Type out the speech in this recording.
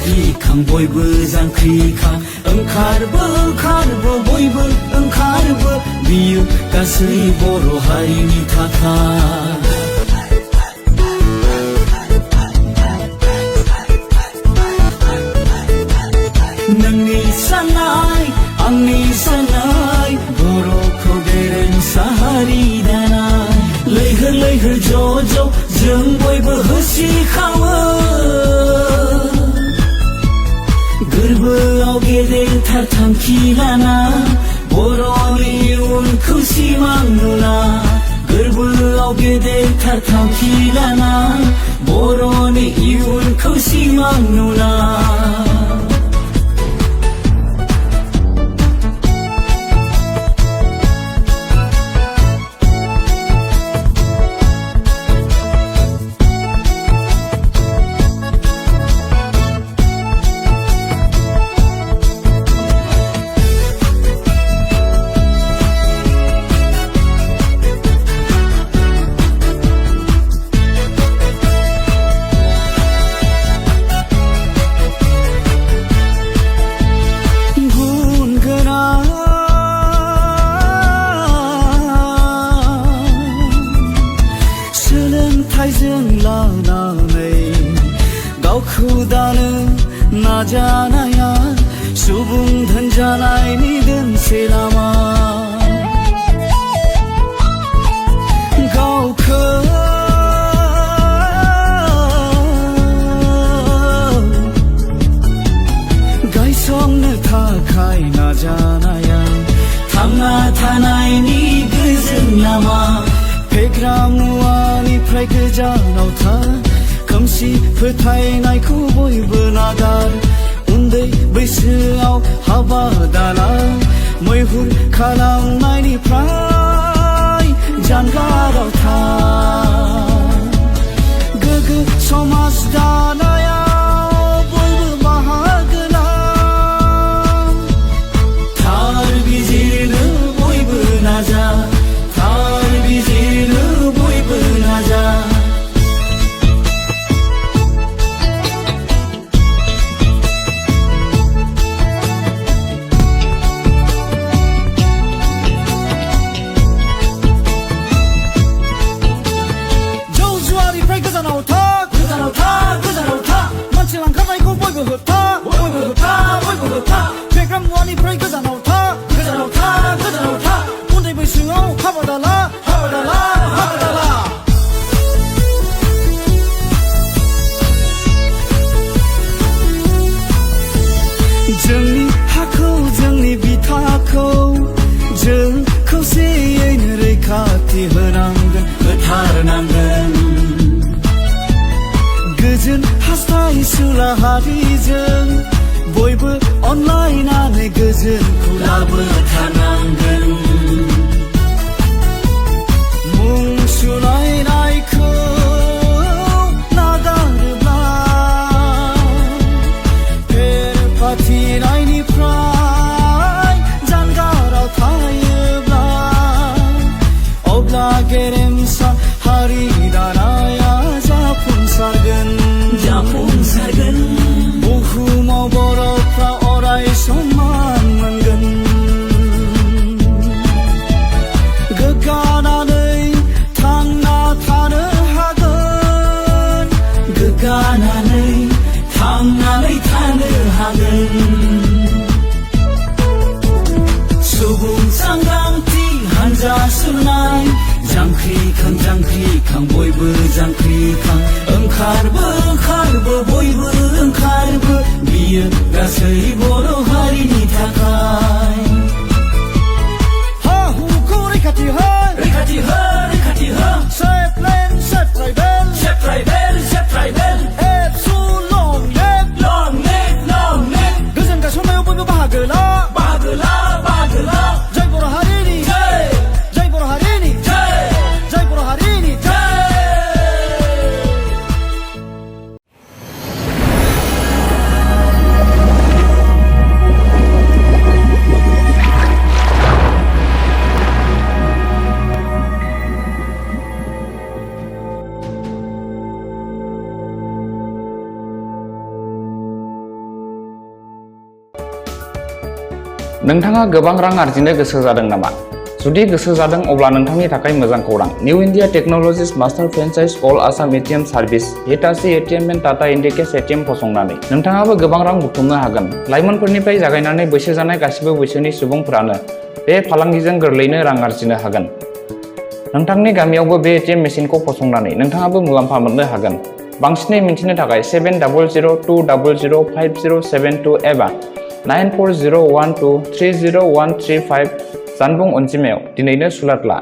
जांख्रिखां बयबो जांख्रिखां ओंखारबो बयबो ओंखारबो बियो गासै बर' हारिनि थाखाय नोंनि साननाय आंनि साननाय बर'खौ गेरेमसा हारि दानाय लैहोर लैहोर ज' ज' जों बयबो होसिखावो गोरबोआव गेदेरथार थांखि लाना बर'नि इयुनखौ सिमां नुना गोरबोआव गेदेरथार थांखि लाना बर'नि इयुनखौ सिमां नुना सोलोंथाइजों लानानै गावखौ दानो नाजानाया सुबुं धोन जानायनि दोनसे लामा गावखौ गायसंनो थाखाय नाजानाया थांना थानायनि गोजोन लामा फेग्रा मुवानिफ्राय गोजानाव था खोमसि फोथायनायखौ बयबो नागार उन्दै बैसोआव हाबा दाला मैहुर खालामनायनिफ्राय जानगाराव था गोग्गो समाज दानायाव बयबो बाहागो ला थार बिजिरनो बयबो नाजा फेग्रा मुवानिफ्राय गोजानाव था उन्दै बैसोआव हाबा दाला जोंनि हाखौ जोंनि बिथाखौ जों खौसेयैनो रैखाथि होनांगोन होथारनांगोन गोजोन हास्थायसुला हारिजों बयबो अनलायनानै गोजोनखौ लाबोथारनांगोन मुं सुलायनायखौ नागारोब्ला फेर फाथिनायनिफ्राय जानगाराव थायोब्ला अब्ला गेरेमसा हारि दानाया जाफुंसारगोन बुहुमाव बर'फ्रा अराय सनमान मोनगोन गोग्गानानै थांना थानो हागोन सुबुं सांग्रांथि हानजा सुरनाय जांख्रिखां बयबो जांख्रिखां ओंखारबो बयबो ओंखारबो बियो गासै बर' हारिनि थाखाय हा हुखौ रैखाथि हो सेफ लेन सेफ ट्राइबेल लं नेक गोजोन गायसननायाव बयबो बाहागो ला जय बर' हारिनि जय बर' हारिनि जय बर' हारिनि जय नोंथाङा गोबां रां आरजिनो गोसो जादों नामा? जुदि गोसो जादों अब्ला नोंथांनि थाखाय मोजां खौरां। New India technologies master franchise all Assam ATM service Hitachi ATM and Tata Indicash ATM फसंनानै नोंथाङाबो गोबां रां बुथुमनो हागोन। लाइमोनफोरनिफ्राय जागायनानै बैसो जानाय गासिबो बैसोनि सुबुंफोरानो बे फालांगिजों गोरलैयैनो रां आरजिनो हागोन। नोंथांनि गामियावबो बे एटिएम मेसिनखौ फसंनानै नोंथाङाबो मुलाम्फा मोननो हागोन। बांसिनै मिन्थिनो थाखाय 7002005072 एबा 9401230135 जानबुं अनजिमायाव दिनैनो सुलाद ला।